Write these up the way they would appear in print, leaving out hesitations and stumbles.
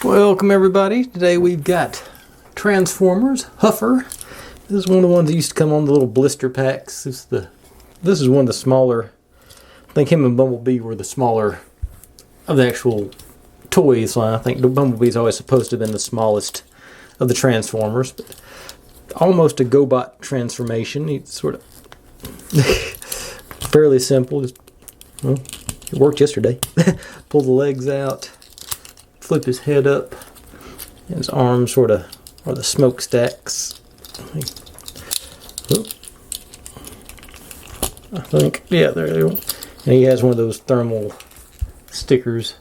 Welcome everybody. Today we've got Transformers Huffer. This is one of the ones that used to come on the little blister packs. This is one of the smaller. I think him and Bumblebee were the smaller of the actual toys line. I think the Bumblebee's always supposed to have been the smallest of the Transformers, but almost a GoBot transformation. It's sort of fairly simple. Just, well, it worked yesterday. Pull the legs out, flip his head up, and his arms sort of are the smokestacks. I think, yeah, there you go. And he has one of those thermal stickers.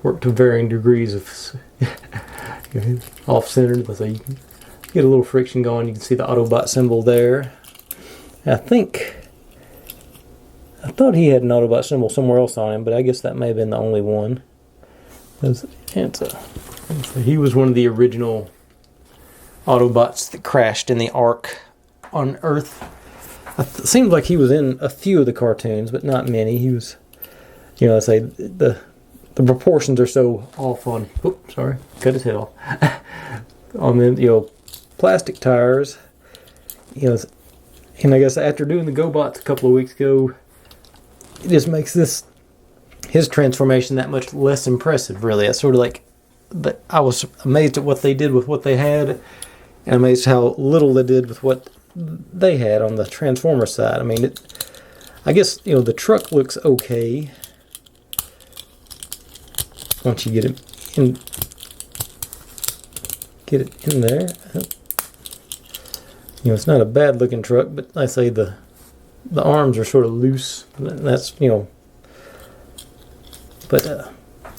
Work to varying degrees of off-centered. So you can get a little friction going. You can see the Autobot symbol there. I thought he had an Autobot symbol somewhere else on him, but I guess that may have been the only one. He was one of the original Autobots that crashed in the Ark on Earth. It seems like he was in a few of the cartoons, but not many. He was, you know, I say the proportions are so off on. Oops, sorry, cut his head off. On the plastic tires, and I guess after doing the GoBots a couple of weeks ago, it just makes his transformation that much less impressive, really. It's sort of like, I was amazed at what they did with what they had, and amazed how little they did with what they had on the Transformer side. I mean, I guess, the truck looks okay once you get it in there. It's not a bad looking truck, but I say the arms are sort of loose. That's, but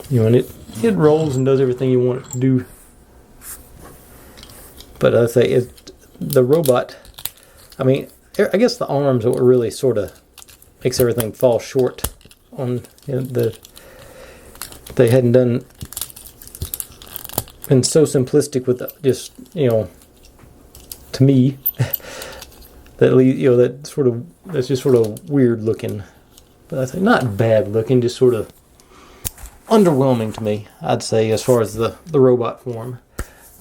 and it rolls and does everything you want it to do. But I say the robot. I mean, I guess the arms are what really sort of makes everything fall short on they hadn't been so simplistic with just to me that's just sort of weird looking. But I say not bad looking, just sort of underwhelming to me, I'd say, as far as the robot form.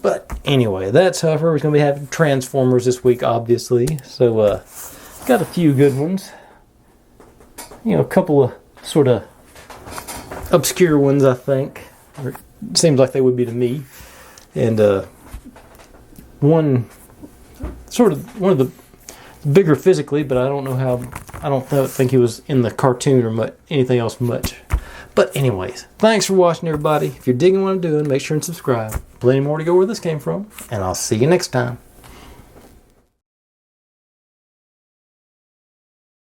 But anyway, that's Huffer. We're going to be having Transformers this week, obviously. So, got a few good ones. A couple of sort of obscure ones, I think. Or it seems like they would be to me. And one of the bigger physically, but I don't know how. I don't think he was in the cartoon or anything else much. But anyways, thanks for watching, everybody. If you're digging what I'm doing, make sure and subscribe. Plenty more to go where this came from, and I'll see you next time.